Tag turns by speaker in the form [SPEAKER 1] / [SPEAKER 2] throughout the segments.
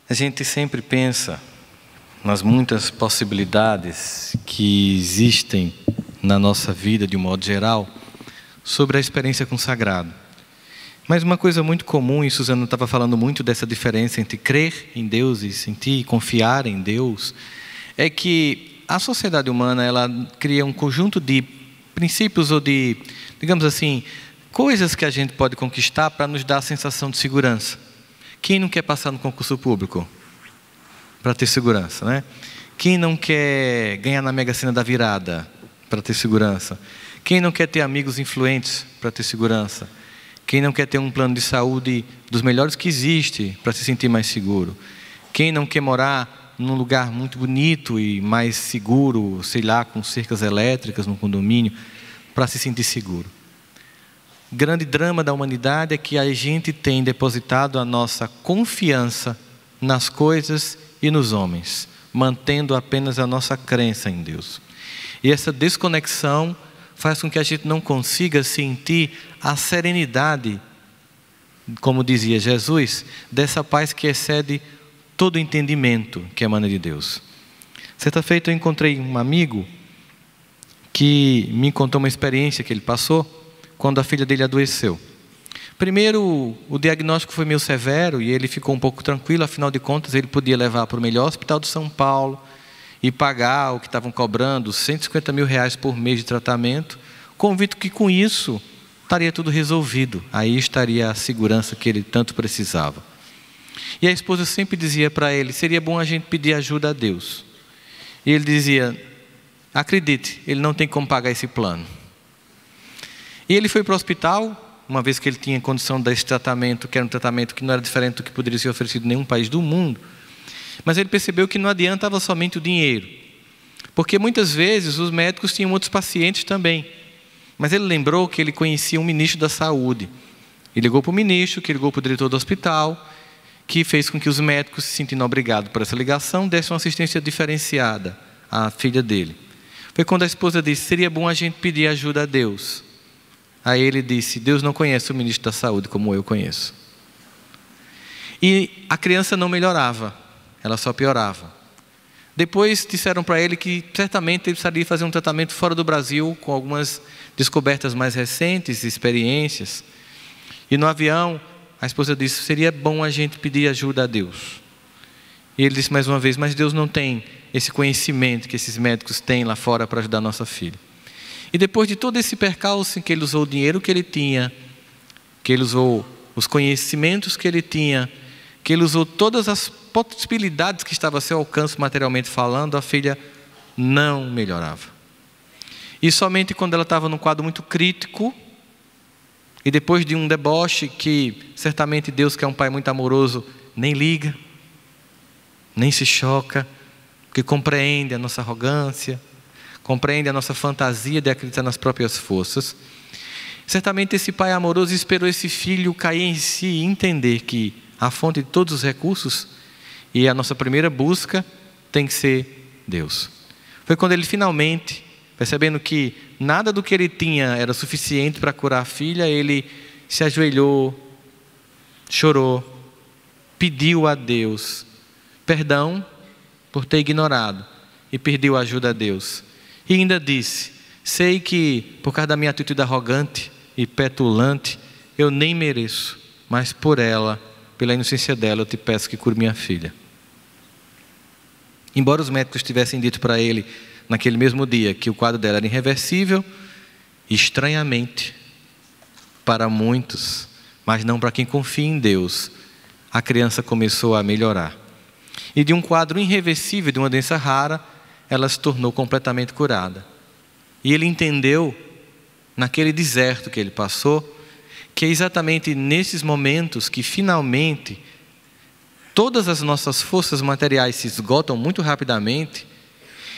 [SPEAKER 1] A gente sempre pensa nas muitas possibilidades que existem na nossa vida, de um modo geral, sobre a experiência com o sagrado. Mas uma coisa muito comum, e Suzana estava falando muito dessa diferença entre crer em Deus e sentir e confiar em Deus, é que a sociedade humana, ela cria um conjunto de princípios ou de, digamos assim, coisas que a gente pode conquistar para nos dar a sensação de segurança. Quem não quer passar no concurso público para ter segurança, né? Quem não quer ganhar na Mega Sena da virada para ter segurança? Quem não quer ter amigos influentes para ter segurança? Quem não quer ter um plano de saúde dos melhores que existe para se sentir mais seguro? Quem não quer morar num lugar muito bonito e mais seguro, sei lá, com cercas elétricas no condomínio, para se sentir seguro? O grande drama da humanidade é que a gente tem depositado a nossa confiança nas coisas e nos homens, mantendo apenas a nossa crença em Deus. E essa desconexão faz com que a gente não consiga sentir a serenidade, como dizia Jesus, dessa paz que excede todo entendimento que emana de Deus. Certa feita eu encontrei um amigo que me contou uma experiência que ele passou quando a filha dele adoeceu. Primeiro, o diagnóstico foi meio severo e ele ficou um pouco tranquilo, afinal de contas ele podia levar para o melhor hospital de São Paulo e pagar o que estavam cobrando, R$150 mil por mês de tratamento, convicto que com isso estaria tudo resolvido, aí estaria a segurança que ele tanto precisava. E a esposa sempre dizia para ele, seria bom a gente pedir ajuda a Deus. E ele dizia, acredite, ele não tem como pagar esse plano. E ele foi para o hospital, uma vez que ele tinha condição desse tratamento, que era um tratamento que não era diferente do que poderia ser oferecido em nenhum país do mundo. Mas ele percebeu que não adiantava somente o dinheiro, porque muitas vezes os médicos tinham outros pacientes também. Mas ele lembrou que ele conhecia um ministro da saúde. E ligou para o ministro, que ligou para o diretor do hospital, que fez com que os médicos, se sentindo obrigados por essa ligação, dessem uma assistência diferenciada à filha dele. Foi quando a esposa disse, seria bom a gente pedir ajuda a Deus. Aí ele disse, Deus não conhece o ministro da saúde como eu conheço. E a criança não melhorava, ela só piorava. Depois disseram para ele que certamente ele precisaria fazer um tratamento fora do Brasil, com algumas descobertas mais recentes, experiências. E no avião, a esposa disse, seria bom a gente pedir ajuda a Deus. E ele disse mais uma vez, mas Deus não tem esse conhecimento que esses médicos têm lá fora para ajudar a nossa filha. E depois de todo esse percalço em que ele usou o dinheiro que ele tinha, que ele usou os conhecimentos que ele tinha, que ele usou todas as possibilidades que estavam a seu alcance materialmente falando, a filha não melhorava. E somente quando ela estava num quadro muito crítico, e depois de um deboche que certamente Deus, que é um pai muito amoroso, nem liga, nem se choca, que compreende a nossa arrogância, compreende a nossa fantasia de acreditar nas próprias forças. Certamente esse pai amoroso esperou esse filho cair em si e entender que a fonte de todos os recursos e a nossa primeira busca tem que ser Deus. Foi quando ele finalmente, percebendo que nada do que ele tinha era suficiente para curar a filha, ele se ajoelhou, chorou, pediu a Deus perdão por ter ignorado e pediu ajuda a Deus. E ainda disse, sei que por causa da minha atitude arrogante e petulante, eu nem mereço, mas por ela, pela inocência dela, eu te peço que cure minha filha. Embora os médicos tivessem dito para ele, naquele mesmo dia, que o quadro dela era irreversível, estranhamente, para muitos, mas não para quem confia em Deus, a criança começou a melhorar. E de um quadro irreversível, de uma doença rara, ela se tornou completamente curada. E ele entendeu, naquele deserto que ele passou, que é exatamente nesses momentos que finalmente todas as nossas forças materiais se esgotam muito rapidamente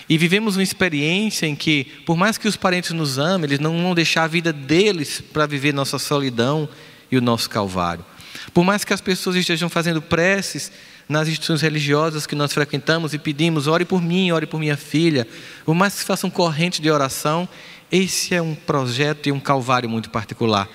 [SPEAKER 1] e vivemos uma experiência em que, por mais que os parentes nos amem, eles não vão deixar a vida deles para viver nossa solidão e o nosso calvário. Por mais que as pessoas estejam fazendo preces nas instituições religiosas que nós frequentamos e pedimos, ore por mim, ore por minha filha, por mais que se façam correntes de oração, esse é um projeto e um calvário muito particular,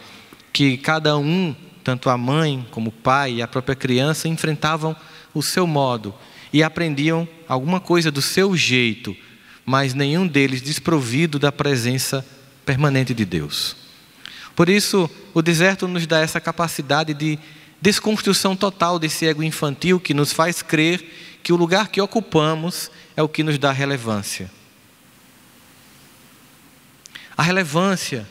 [SPEAKER 1] que cada um, tanto a mãe como o pai e a própria criança, enfrentavam o seu modo e aprendiam alguma coisa do seu jeito, mas nenhum deles desprovido da presença permanente de Deus. Por isso, o deserto nos dá essa capacidade de desconstrução total desse ego infantil que nos faz crer que o lugar que ocupamos é o que nos dá relevância. A relevância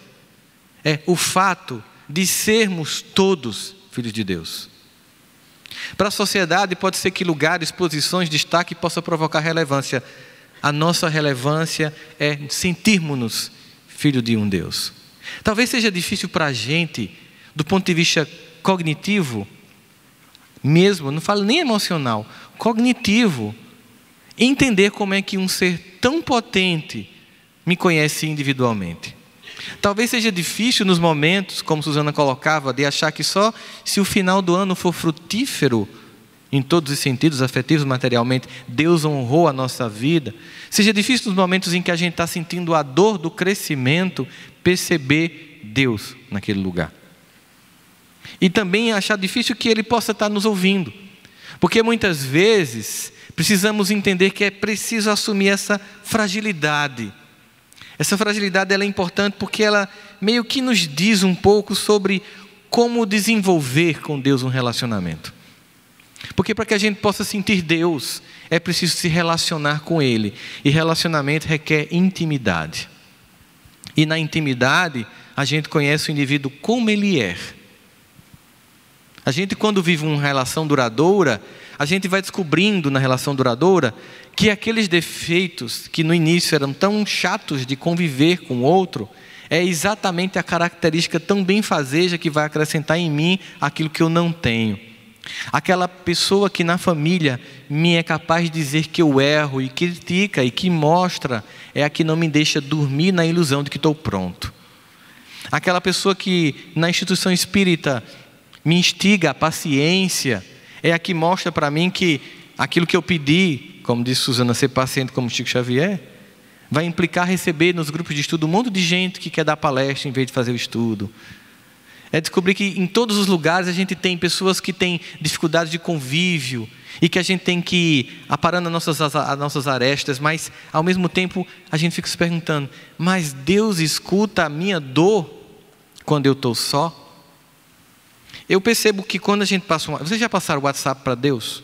[SPEAKER 1] é o fato de sermos todos filhos de Deus. Para a sociedade pode ser que lugares, posições, destaque possa provocar relevância. A nossa relevância é sentirmos-nos filhos de um Deus. Talvez seja difícil para a gente, do ponto de vista cognitivo, mesmo, não falo nem emocional, cognitivo, entender como é que um ser tão potente me conhece individualmente. Talvez seja difícil nos momentos, como Suzana colocava, de achar que só se o final do ano for frutífero, em todos os sentidos, afetivos, materialmente, Deus honrou a nossa vida. Seja difícil nos momentos em que a gente está sentindo a dor do crescimento, perceber Deus naquele lugar. E também achar difícil que Ele possa estar nos ouvindo. Porque muitas vezes precisamos entender que é preciso assumir essa fragilidade. Essa fragilidade ela é importante porque ela meio que nos diz um pouco sobre como desenvolver com Deus um relacionamento. Porque para que a gente possa sentir Deus, é preciso se relacionar com Ele. E relacionamento requer intimidade. E na intimidade, a gente conhece o indivíduo como ele é. A gente, quando vive uma relação duradoura, a gente vai descobrindo na relação duradoura que aqueles defeitos que no início eram tão chatos de conviver com o outro, é exatamente a característica tão benfazeja que vai acrescentar em mim aquilo que eu não tenho. Aquela pessoa que na família me é capaz de dizer que eu erro e critica e que mostra, é a que não me deixa dormir na ilusão de que estou pronto. Aquela pessoa que na instituição espírita me instiga a paciência, é a que mostra para mim que aquilo que eu pedi, como disse Suzana, ser paciente como Chico Xavier, vai implicar receber nos grupos de estudo um monte de gente que quer dar palestra em vez de fazer o estudo. É descobrir que em todos os lugares a gente tem pessoas que têm dificuldade de convívio e que a gente tem que ir aparando as nossas arestas, mas ao mesmo tempo a gente fica se perguntando, mas Deus escuta a minha dor quando eu estou só? Eu percebo que quando a gente passa vocês já passaram o WhatsApp para Deus?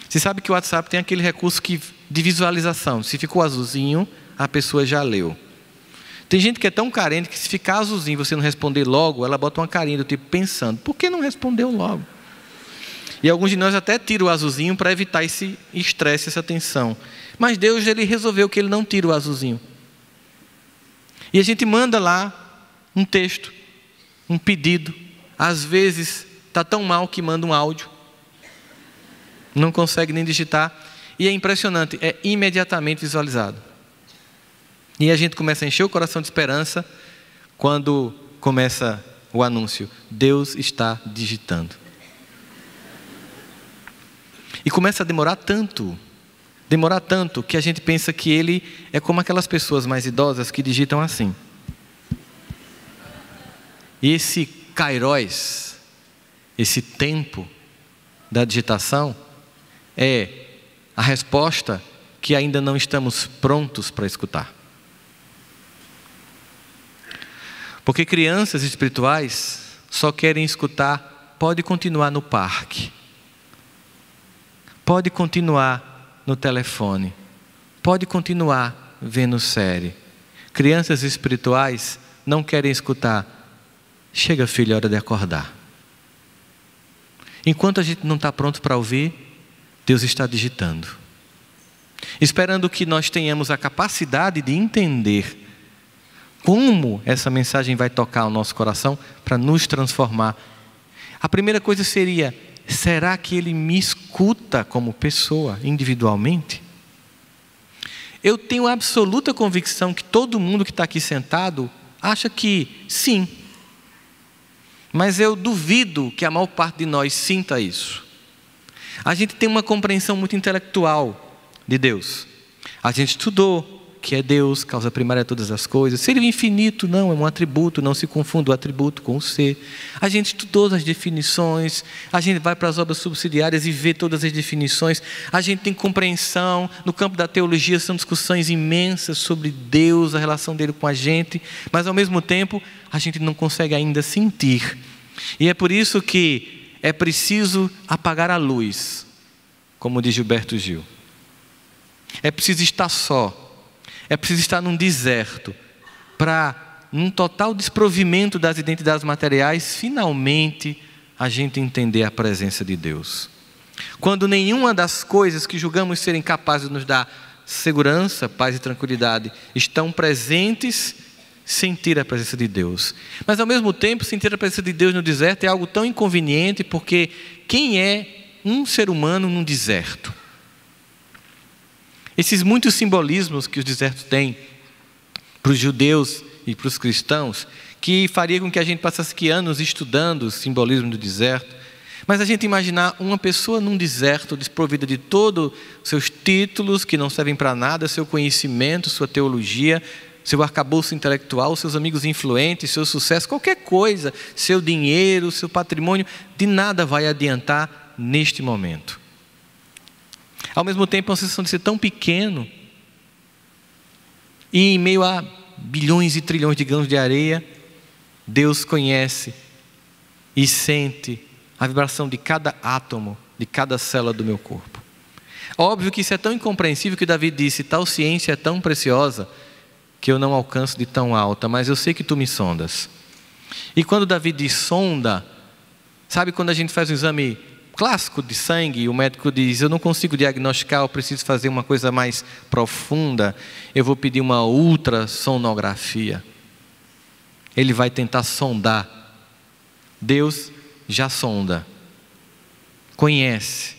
[SPEAKER 1] Você sabe que o WhatsApp tem aquele recurso de visualização. Se ficou azulzinho, a pessoa já leu. Tem gente que é tão carente que se ficar azulzinho e você não responder logo, ela bota uma carinha do tipo pensando, por que não respondeu logo? E alguns de nós até tiram o azulzinho para evitar esse estresse, essa tensão. Mas Deus, Ele resolveu que Ele não tira o azulzinho. E a gente manda lá um texto, um pedido. Às vezes está tão mal que manda um áudio. Não consegue nem digitar. E é impressionante, é imediatamente visualizado. E a gente começa a encher o coração de esperança quando começa o anúncio. Deus está digitando. E começa a demorar tanto que a gente pensa que Ele é como aquelas pessoas mais idosas que digitam assim. E esse kairos, esse tempo da digitação, é a resposta que ainda não estamos prontos para escutar. Porque crianças espirituais só querem escutar, pode continuar no parque, pode continuar no telefone, pode continuar vendo série. Crianças espirituais não querem escutar, chega filho, é hora de acordar. Enquanto a gente não está pronto para ouvir, Deus está digitando, esperando que nós tenhamos a capacidade de entender como essa mensagem vai tocar o nosso coração para nos transformar. A primeira coisa seria, será que Ele me escuta como pessoa, individualmente? Eu tenho absoluta convicção que todo mundo que está aqui sentado acha que sim. Mas eu duvido que a maior parte de nós sinta isso. A gente tem uma compreensão muito intelectual de Deus. A gente estudou, que é Deus, causa primária de todas as coisas. Ser infinito não, é um atributo, não se confunda o atributo com o ser. A gente estudou as definições, a gente vai para as obras subsidiárias e vê todas as definições. A gente tem compreensão, no campo da teologia são discussões imensas sobre Deus, a relação dele com a gente, mas ao mesmo tempo a gente não consegue ainda sentir. E é por isso que é preciso apagar a luz, como diz Gilberto Gil. É preciso estar só, é preciso estar num deserto, para, num total desprovimento das identidades materiais, finalmente a gente entender a presença de Deus. Quando nenhuma das coisas que julgamos serem capazes de nos dar segurança, paz e tranquilidade estão presentes, sentir a presença de Deus. Mas ao mesmo tempo, sentir a presença de Deus no deserto é algo tão inconveniente, porque quem é um ser humano num deserto? Esses muitos simbolismos que os desertos têm para os judeus e para os cristãos, que faria com que a gente passasse aqui anos estudando o simbolismo do deserto, mas a gente imaginar uma pessoa num deserto desprovida de todos os seus títulos, que não servem para nada, seu conhecimento, sua teologia, seu arcabouço intelectual, seus amigos influentes, seu sucesso, qualquer coisa, seu dinheiro, seu patrimônio, de nada vai adiantar neste momento. Ao mesmo tempo, a sensação de ser tão pequeno, e em meio a bilhões e trilhões de grãos de areia, Deus conhece e sente a vibração de cada átomo, de cada célula do meu corpo. Óbvio que isso é tão incompreensível que Davi disse: tal ciência é tão preciosa que eu não alcanço de tão alta, mas eu sei que tu me sondas. E quando Davi diz sonda, sabe quando a gente faz um exame clássico de sangue, o médico diz: eu não consigo diagnosticar, eu preciso fazer uma coisa mais profunda, eu vou pedir uma ultrassonografia. Ele vai tentar sondar. Deus já sonda, conhece.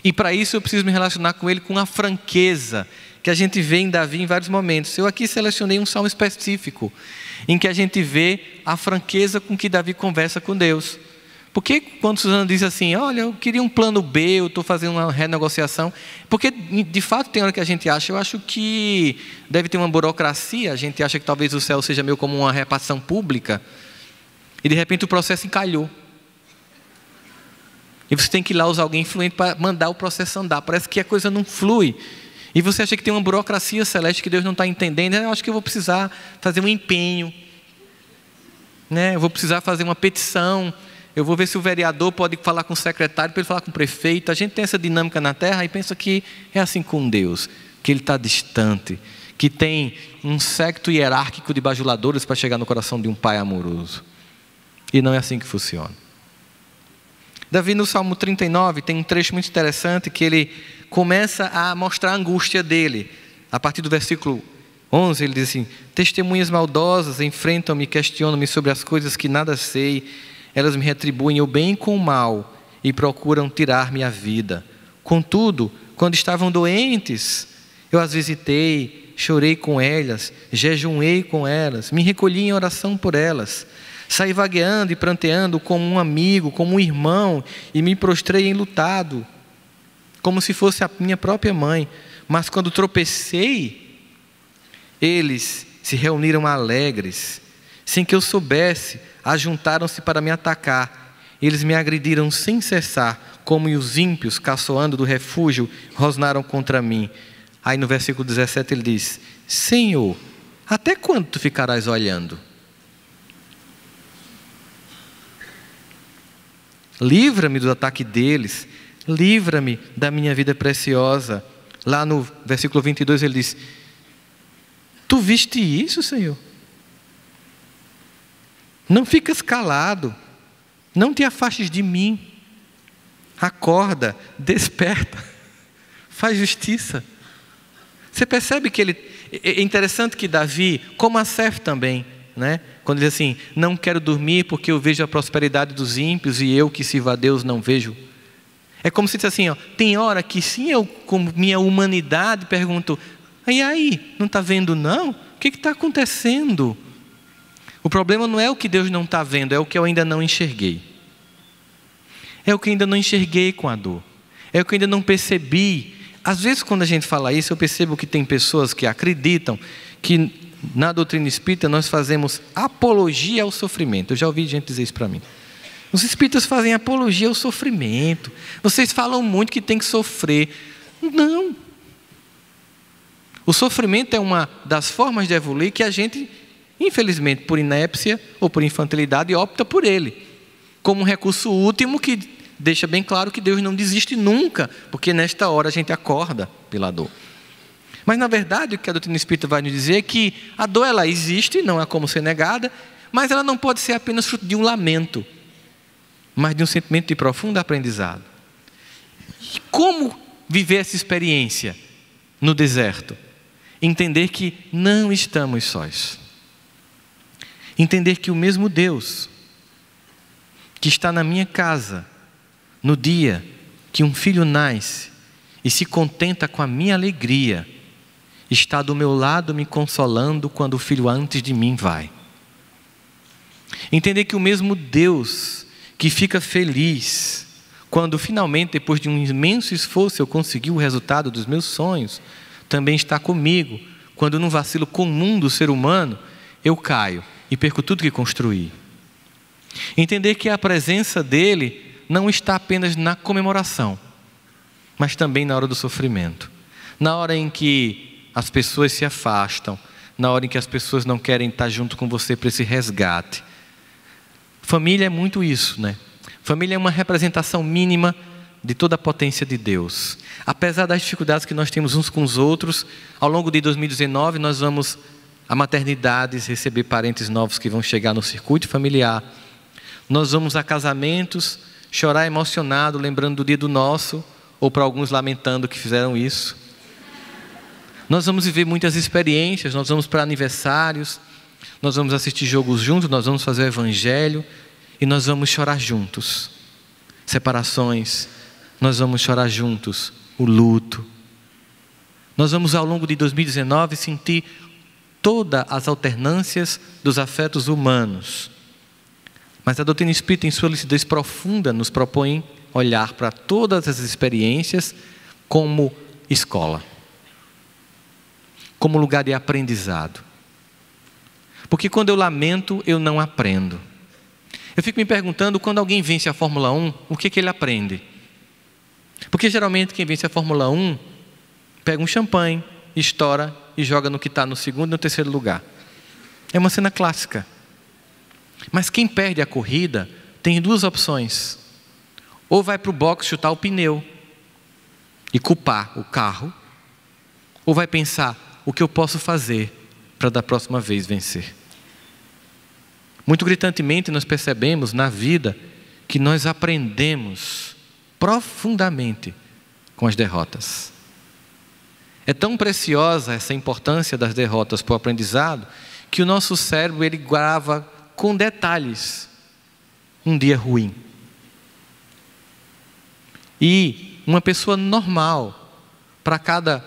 [SPEAKER 1] E para isso eu preciso me relacionar com Ele com a franqueza que a gente vê em Davi em vários momentos. Eu aqui selecionei um salmo específico, em que a gente vê a franqueza com que Davi conversa com Deus. Porque quando Suzana diz assim: olha, eu queria um plano B, eu estou fazendo uma renegociação, porque de fato tem hora que a gente acha, eu acho que deve ter uma burocracia, a gente acha que talvez o céu seja meio como uma repartição pública, e de repente o processo encalhou. E você tem que ir lá usar alguém influente para mandar o processo andar, parece que a coisa não flui. E você acha que tem uma burocracia celeste que Deus não está entendendo. Eu acho que eu vou precisar fazer um empenho, né? Eu vou precisar fazer uma petição. Eu vou ver se o vereador pode falar com o secretário para ele falar com o prefeito. A gente tem essa dinâmica na terra e pensa que é assim com Deus, que Ele está distante, que tem um séquito hierárquico de bajuladores para chegar no coração de um pai amoroso. E não é assim que funciona. Davi, no Salmo 39, tem um trecho muito interessante que ele começa a mostrar a angústia dele. A partir do versículo 11, ele diz assim: testemunhas maldosas enfrentam-me, questionam-me sobre as coisas que nada sei. Elas me retribuem o bem com o mal e procuram tirar-me a vida. Contudo, quando estavam doentes, eu as visitei, chorei com elas, jejuei com elas, me recolhi em oração por elas. Saí vagueando e pranteando como um amigo, como um irmão, e me prostrei enlutado, como se fosse a minha própria mãe. Mas quando tropecei, eles se reuniram alegres, sem que eu soubesse, ajuntaram-se para me atacar. Eles me agrediram sem cessar, como os ímpios, caçoando do refúgio, rosnaram contra mim. Aí no versículo 17 ele diz: Senhor, até quando tu ficarás olhando? Livra-me do ataque deles, livra-me da minha vida preciosa. Lá no versículo 22 ele diz: tu viste isso, Senhor? Não ficas calado, não te afastes de mim. Acorda, desperta, faz justiça. Você percebe que ele... É interessante que Davi, como Asaf também, né? Quando diz assim: não quero dormir porque eu vejo a prosperidade dos ímpios e eu que sirvo a Deus não vejo. É como se diz assim, ó, tem hora que sim, eu com minha humanidade pergunto: e aí, não está vendo não? O que está acontecendo? O problema não é o que Deus não está vendo, é o que eu ainda não enxerguei. É o que ainda não enxerguei com a dor. É o que ainda não percebi às vezes quando a gente fala isso, eu percebo que tem pessoas que acreditam que na doutrina espírita nós fazemos apologia ao sofrimento. Eu já ouvi gente dizer isso para mim. Os espíritas fazem apologia ao sofrimento. Vocês falam muito que tem que sofrer. Não. O sofrimento é uma das formas de evoluir que a gente, infelizmente, por inépcia ou por infantilidade, opta por ele. Como um recurso último que deixa bem claro que Deus não desiste nunca, porque nesta hora a gente acorda pela dor. Mas, na verdade, o que a doutrina espírita vai nos dizer é que a dor, ela existe, não há como ser negada, mas ela não pode ser apenas fruto de um lamento, mas de um sentimento de profundo aprendizado. E como viver essa experiência no deserto? Entender que não estamos sós. Entender que o mesmo Deus que está na minha casa, no dia que um filho nasce e se contenta com a minha alegria, está do meu lado me consolando quando o filho antes de mim vai. Entender que o mesmo Deus que fica feliz quando finalmente, depois de um imenso esforço, eu consegui o resultado dos meus sonhos, também está comigo quando num vacilo comum do ser humano, eu caio e perco tudo que construí. Entender que a presença dele não está apenas na comemoração, mas também na hora do sofrimento. Na hora em que as pessoas se afastam, na hora em que as pessoas não querem estar junto com você para esse resgate. Família é muito isso, né? Família é uma representação mínima de toda a potência de Deus. Apesar das dificuldades que nós temos uns com os outros, ao longo de 2019 nós vamos a maternidades receber parentes novos que vão chegar no circuito familiar. Nós vamos a casamentos, chorar emocionado, lembrando do dia do nosso, ou para alguns lamentando que fizeram isso. Nós vamos viver muitas experiências, nós vamos para aniversários, nós vamos assistir jogos juntos, nós vamos fazer o evangelho e nós vamos chorar juntos. Separações, nós vamos chorar juntos, o luto. Nós vamos ao longo de 2019 sentir todas as alternâncias dos afetos humanos. Mas a doutrina espírita, em sua lucidez profunda, nos propõe olhar para todas as experiências como escola, como lugar de aprendizado. Porque quando eu lamento, eu não aprendo. Eu fico me perguntando, quando alguém vence a Fórmula 1, o que ele aprende? Porque geralmente quem vence a Fórmula 1, pega um champanhe, estoura e joga no que está no segundo e no terceiro lugar. É uma cena clássica. Mas quem perde a corrida tem duas opções. Ou vai para o box chutar o pneu e culpar o carro, ou vai pensar o que eu posso fazer para da próxima vez vencer. Muito gritantemente nós percebemos na vida que nós aprendemos profundamente com as derrotas. É tão preciosa essa importância das derrotas para o aprendizado que o nosso cérebro ele grava com detalhes um dia ruim. E uma pessoa normal, para cada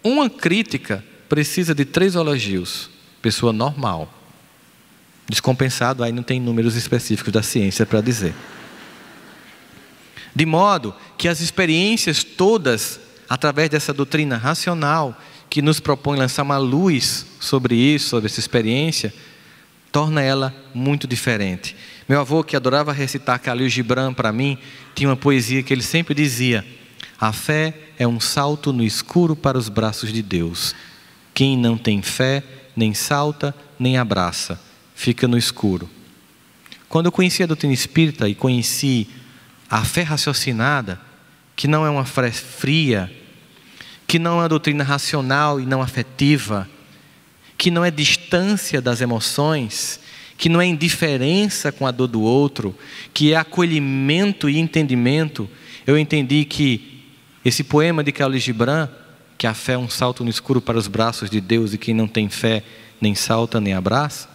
[SPEAKER 1] uma crítica, precisa de 3 elogios. Pessoa normal. Descompensado, aí não tem números específicos da ciência para dizer. De modo que as experiências todas, através dessa doutrina racional, que nos propõe lançar uma luz sobre isso, sobre essa experiência, torna ela muito diferente. Meu avô, que adorava recitar Khalil Gibran para mim, tinha uma poesia que ele sempre dizia: a fé é um salto no escuro para os braços de Deus. Quem não tem fé, nem salta, nem abraça, fica no escuro. Quando eu conheci a doutrina espírita e conheci a fé raciocinada, que não é uma fé fria, que não é uma doutrina racional e não afetiva, que não é distância das emoções, que não é indiferença com a dor do outro, que é acolhimento e entendimento, eu entendi que esse poema de Khalil Gibran, que a fé é um salto no escuro para os braços de Deus e quem não tem fé nem salta nem abraça,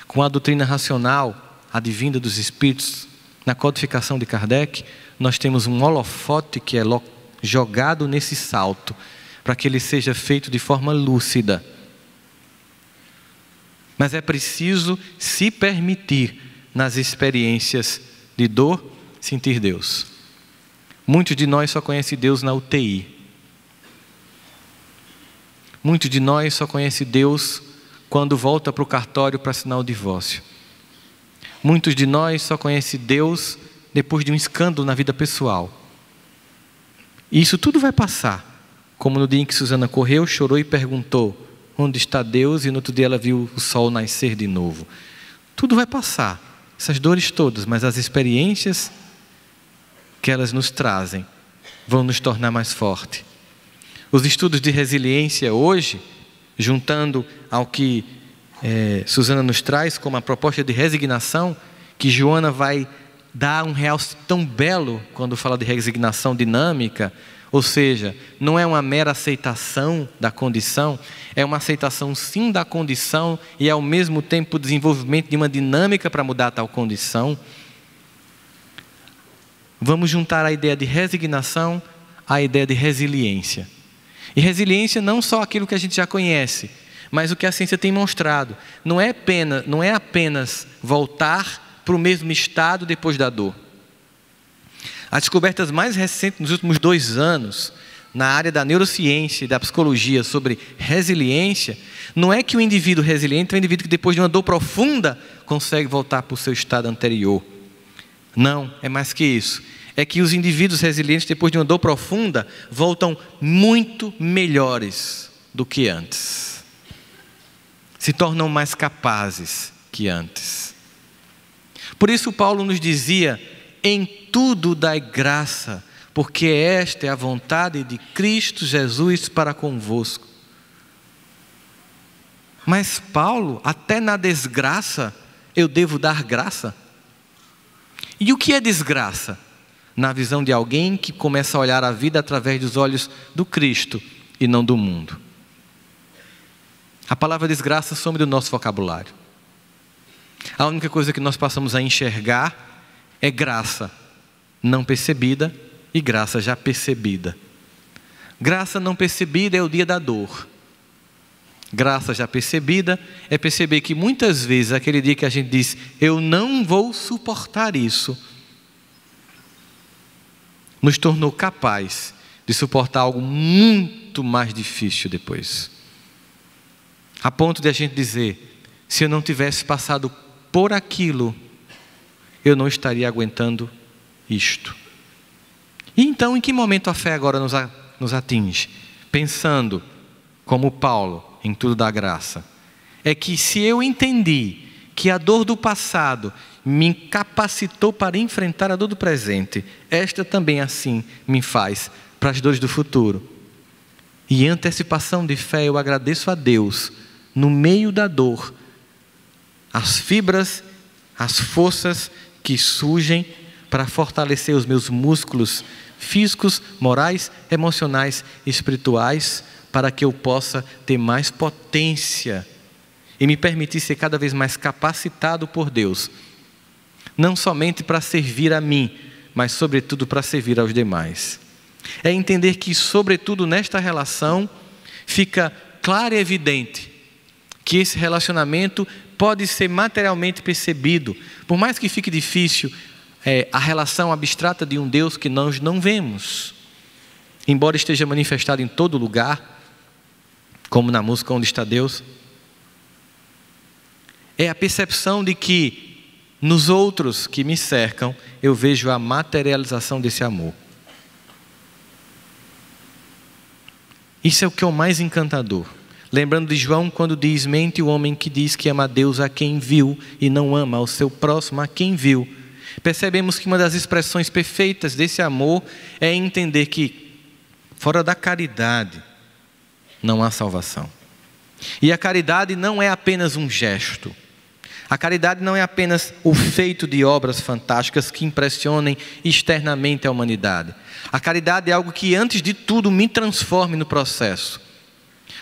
[SPEAKER 1] com a doutrina racional, advinda dos espíritos, na codificação de Kardec, nós temos um holofote que é jogado nesse salto, para que ele seja feito de forma lúcida. Mas é preciso se permitir, nas experiências de dor, sentir Deus. Muitos de nós só conhecem Deus na UTI. Muitos de nós só conhecem Deus quando volta para o cartório para assinar o divórcio. Muitos de nós só conhecem Deus depois de um escândalo na vida pessoal. E isso tudo vai passar. Como no dia em que Susana correu, chorou e perguntou: onde está Deus? E no outro dia ela viu o sol nascer de novo. Tudo vai passar, essas dores todas, mas as experiências que elas nos trazem vão nos tornar mais fortes. Os estudos de resiliência hoje, juntando ao que Susana nos traz como a proposta de resignação, que Joana vai dar um realce tão belo quando fala de resignação dinâmica, ou seja, não é uma mera aceitação da condição, é uma aceitação sim da condição e ao mesmo tempo o desenvolvimento de uma dinâmica para mudar tal condição. Vamos juntar a ideia de resignação à ideia de resiliência. E resiliência não só aquilo que a gente já conhece, mas o que a ciência tem mostrado. Não é apenas voltar para o mesmo estado depois da dor. As descobertas mais recentes nos últimos 2 anos, na área da neurociência e da psicologia sobre resiliência, não é que o indivíduo resiliente é um indivíduo que depois de uma dor profunda consegue voltar para o seu estado anterior. Não, é mais que isso. É que os indivíduos resilientes, depois de uma dor profunda, voltam muito melhores do que antes. Se tornam mais capazes que antes. Por isso Paulo nos dizia: em tudo dai graça, porque esta é a vontade de Cristo Jesus para convosco. Mas Paulo, até na desgraça, eu devo dar graça? E o que é desgraça? Na visão de alguém que começa a olhar a vida através dos olhos do Cristo e não do mundo. A palavra desgraça some do nosso vocabulário. A única coisa que nós passamos a enxergar é graça não percebida e graça já percebida. Graça não percebida é o dia da dor. Graça já percebida é perceber que muitas vezes aquele dia que a gente diz: eu não vou suportar isso, nos tornou capaz de suportar algo muito mais difícil depois. A ponto de a gente dizer: se eu não tivesse passado por aquilo, eu não estaria aguentando isto. E então, em que momento a fé agora nos atinge? Pensando, como Paulo, em tudo da graça. É que se eu entendi que a dor do passado me incapacitou para enfrentar a dor do presente, esta também assim me faz para as dores do futuro. E em antecipação de fé eu agradeço a Deus, no meio da dor, as fibras, as forças que surgem para fortalecer os meus músculos físicos, morais, emocionais e espirituais, para que eu possa ter mais potência e me permitir ser cada vez mais capacitado por Deus, não somente para servir a mim, mas sobretudo para servir aos demais. É entender que, sobretudo nesta relação, fica claro e evidente que esse relacionamento pode ser materialmente percebido, por mais que fique difícil a relação abstrata de um Deus que nós não vemos, embora esteja manifestado em todo lugar, como na música Onde Está Deus. É a percepção de que nos outros que me cercam eu vejo a materialização desse amor. Isso é o que é o mais encantador. Lembrando de João quando diz: mente o homem que diz que ama a Deus a quem viu e não ama ao seu próximo a quem viu. Percebemos que uma das expressões perfeitas desse amor é entender que fora da caridade não há salvação. E a caridade não é apenas um gesto. A caridade não é apenas o feito de obras fantásticas que impressionem externamente a humanidade. A caridade é algo que, antes de tudo, me transforme no processo.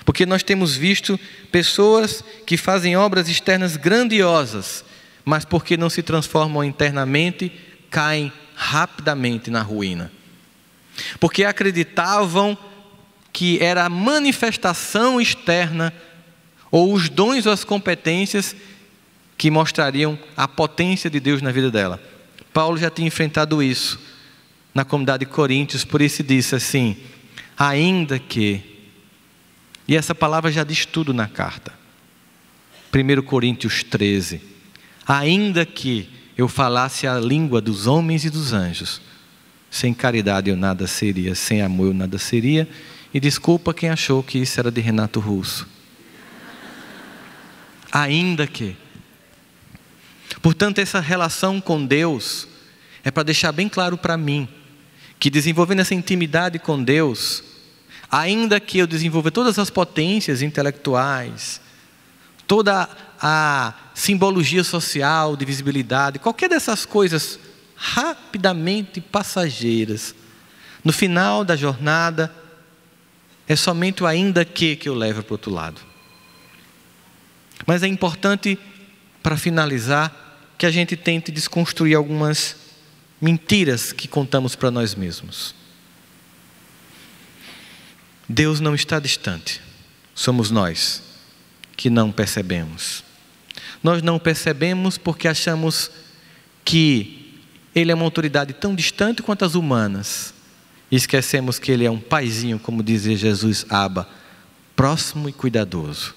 [SPEAKER 1] Porque nós temos visto pessoas que fazem obras externas grandiosas, mas porque não se transformam internamente, caem rapidamente na ruína. Porque acreditavam que era a manifestação externa, ou os dons ou as competências que mostrariam a potência de Deus na vida dela. Paulo já tinha enfrentado isso na comunidade de Coríntios, por isso disse assim: ainda que E essa palavra já diz tudo na carta. 1 Coríntios 13. Ainda que eu falasse a língua dos homens e dos anjos, sem caridade eu nada seria, sem amor eu nada seria. E desculpa quem achou que isso era de Renato Russo. Ainda que. Portanto, essa relação com Deus é para deixar bem claro para mim que, desenvolvendo essa intimidade com Deus, ainda que eu desenvolva todas as potências intelectuais, toda a simbologia social de visibilidade, qualquer dessas coisas rapidamente passageiras, no final da jornada é somente o ainda que eu levo para o outro lado. Mas é importante, para finalizar, que a gente tente desconstruir algumas mentiras que contamos para nós mesmos. Deus não está distante, somos nós que não percebemos. Nós não percebemos porque achamos que Ele é uma autoridade tão distante quanto as humanas. E esquecemos que Ele é um paizinho, como dizia Jesus, Abba, próximo e cuidadoso.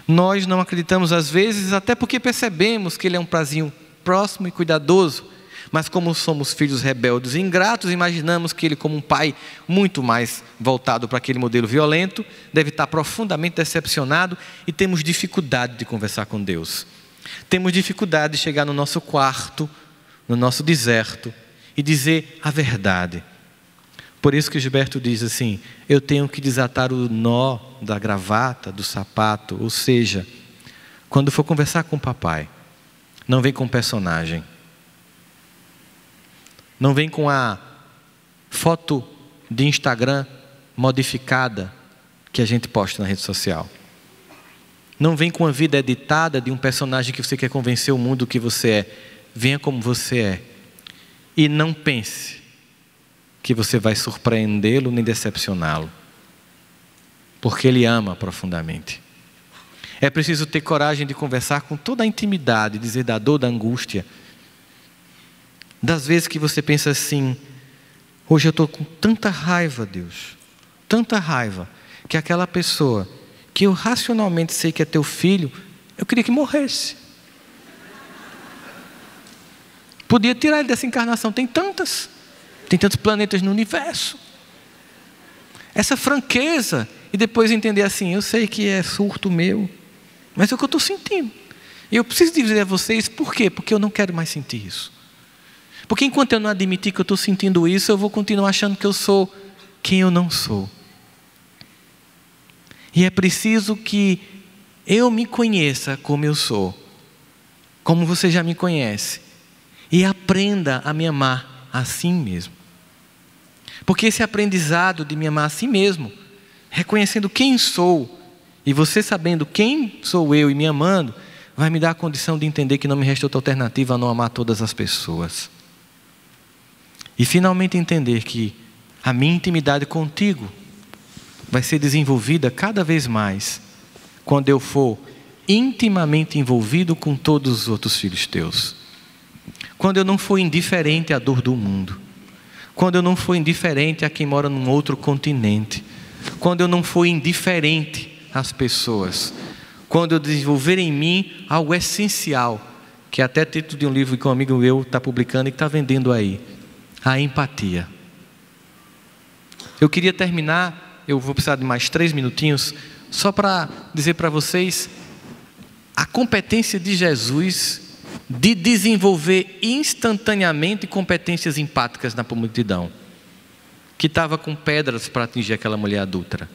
[SPEAKER 1] Nós não acreditamos às vezes, até porque percebemos que Ele é um paizinho próximo e cuidadoso, mas como somos filhos rebeldes e ingratos, imaginamos que Ele, como um pai muito mais voltado para aquele modelo violento, deve estar profundamente decepcionado, e temos dificuldade de conversar com Deus. Temos dificuldade de chegar no nosso quarto, no nosso deserto, e dizer a verdade. Por isso que Gilberto diz assim: eu tenho que desatar o nó da gravata, do sapato. Ou seja, quando for conversar com o papai, não vem com personagem. Não vem com a foto de Instagram modificada que a gente posta na rede social. Não vem com a vida editada de um personagem que você quer convencer o mundo que você é. Venha como você é. E não pense que você vai surpreendê-lo nem decepcioná-lo, porque Ele ama profundamente. É preciso ter coragem de conversar com toda a intimidade, dizer da dor, da angústia, das vezes que você pensa assim: hoje eu estou com tanta raiva, Deus, tanta raiva, que aquela pessoa que eu racionalmente sei que é teu filho, eu queria que morresse. Podia tirar ele dessa encarnação, tem tantos planetas no universo. Essa franqueza, e depois entender assim: eu sei que é surto meu, mas é o que eu estou sentindo. E eu preciso dizer a vocês por quê? Porque eu não quero mais sentir isso. Porque enquanto eu não admitir que eu estou sentindo isso, eu vou continuar achando que eu sou quem eu não sou. E é preciso que eu me conheça como eu sou, como você já me conhece, e aprenda a me amar assim mesmo. Porque esse aprendizado de me amar assim mesmo, reconhecendo quem sou, e você sabendo quem sou eu e me amando, vai me dar a condição de entender que não me resta outra alternativa a não amar todas as pessoas. E finalmente entender que a minha intimidade contigo vai ser desenvolvida cada vez mais quando eu for intimamente envolvido com todos os outros filhos teus. Quando eu não for indiferente à dor do mundo. Quando eu não for indiferente a quem mora num outro continente. Quando eu não for indiferente às pessoas. Quando eu desenvolver em mim algo essencial, que é até título de um livro que um amigo meu está publicando e que está vendendo aí: a empatia. Eu queria terminar, eu vou precisar de mais 3 minutinhos, só para dizer para vocês a competência de Jesus de desenvolver instantaneamente competências empáticas na multidão, que estava com pedras para atingir aquela mulher adúltera,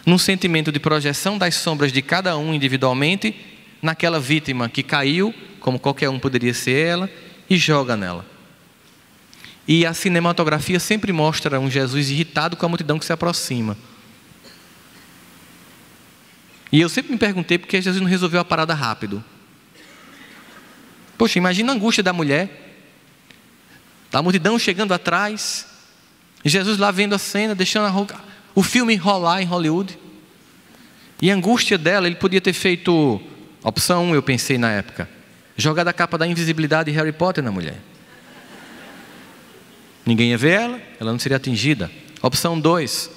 [SPEAKER 1] num sentimento de projeção das sombras de cada um individualmente, naquela vítima que caiu, como qualquer um poderia ser ela, e joga nela. E a cinematografia sempre mostra um Jesus irritado com a multidão que se aproxima. E eu sempre me perguntei por que Jesus não resolveu a parada rápido. Poxa, imagina a angústia da mulher, a multidão chegando atrás, e Jesus lá vendo a cena, deixando o filme rolar em Hollywood. E a angústia dela, ele podia ter feito, opção 1, eu pensei na época, jogado a capa da invisibilidade de Harry Potter na mulher. Ninguém ia ver ela não seria atingida. Opção 2,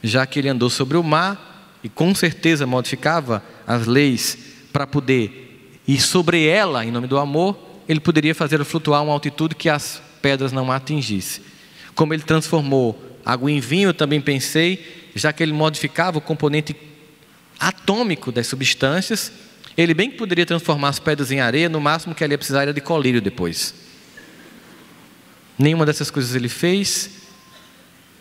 [SPEAKER 1] já que ele andou sobre o mar, e com certeza modificava as leis para poder ir sobre ela em nome do amor, ele poderia fazer flutuar a uma altitude que as pedras não atingissem. Como ele transformou água em vinho, eu também pensei, já que ele modificava o componente atômico das substâncias, ele bem que poderia transformar as pedras em areia, no máximo que ele ia precisar era de colírio depois. Nenhuma dessas coisas ele fez,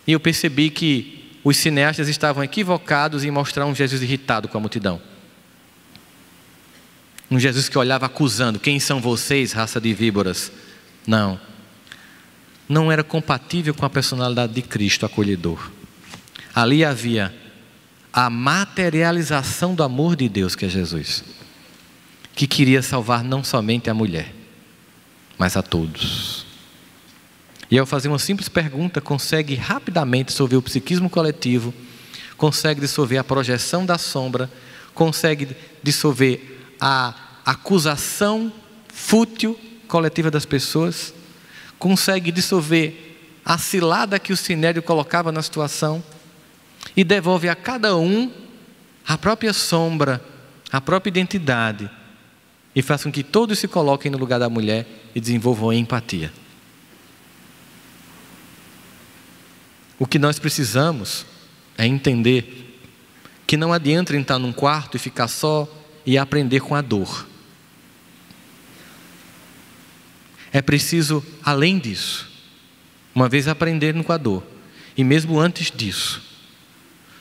[SPEAKER 1] e eu percebi que os cineastas estavam equivocados em mostrar um Jesus irritado com a multidão. Um Jesus que olhava acusando: quem são vocês, raça de víboras? Não era compatível com a personalidade de Cristo acolhedor. Ali havia a materialização do amor de Deus, que é Jesus, que queria salvar não somente a mulher, mas a todos. E ao fazer uma simples pergunta, consegue rapidamente dissolver o psiquismo coletivo, consegue dissolver a projeção da sombra, consegue dissolver a acusação fútil coletiva das pessoas, consegue dissolver a cilada que o sinédrio colocava na situação e devolve a cada um a própria sombra, a própria identidade, e faz com que todos se coloquem no lugar da mulher e desenvolvam a empatia. O que nós precisamos é entender que não adianta entrar num quarto e ficar só e aprender com a dor. É preciso, além disso, uma vez aprendendo com a dor, e mesmo antes disso,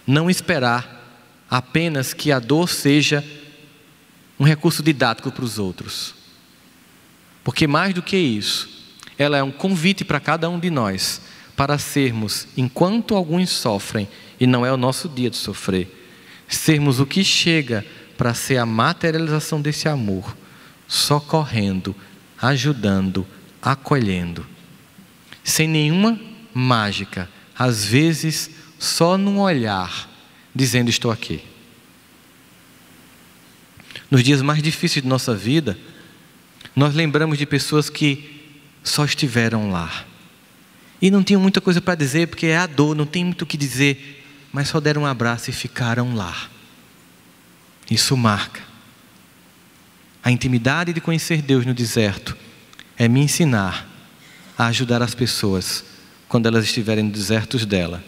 [SPEAKER 1] não esperar apenas que a dor seja um recurso didático para os outros. Porque mais do que isso, ela é um convite para cada um de nós, para sermos, enquanto alguns sofrem, e não é o nosso dia de sofrer, sermos o que chega para ser a materialização desse amor, socorrendo, ajudando, acolhendo, sem nenhuma mágica, às vezes só num olhar, dizendo: estou aqui. Nos dias mais difíceis de nossa vida, nós lembramos de pessoas que só estiveram lá e não tinham muita coisa para dizer, porque é a dor, não tem muito o que dizer, mas só deram um abraço e ficaram lá. Isso marca. A intimidade de conhecer Deus no deserto é me ensinar a ajudar as pessoas quando elas estiverem no deserto dela,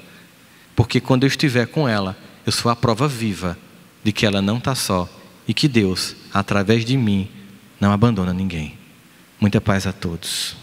[SPEAKER 1] porque quando eu estiver com ela, eu sou a prova viva de que ela não está só e que Deus, através de mim, não abandona ninguém. Muita paz a todos.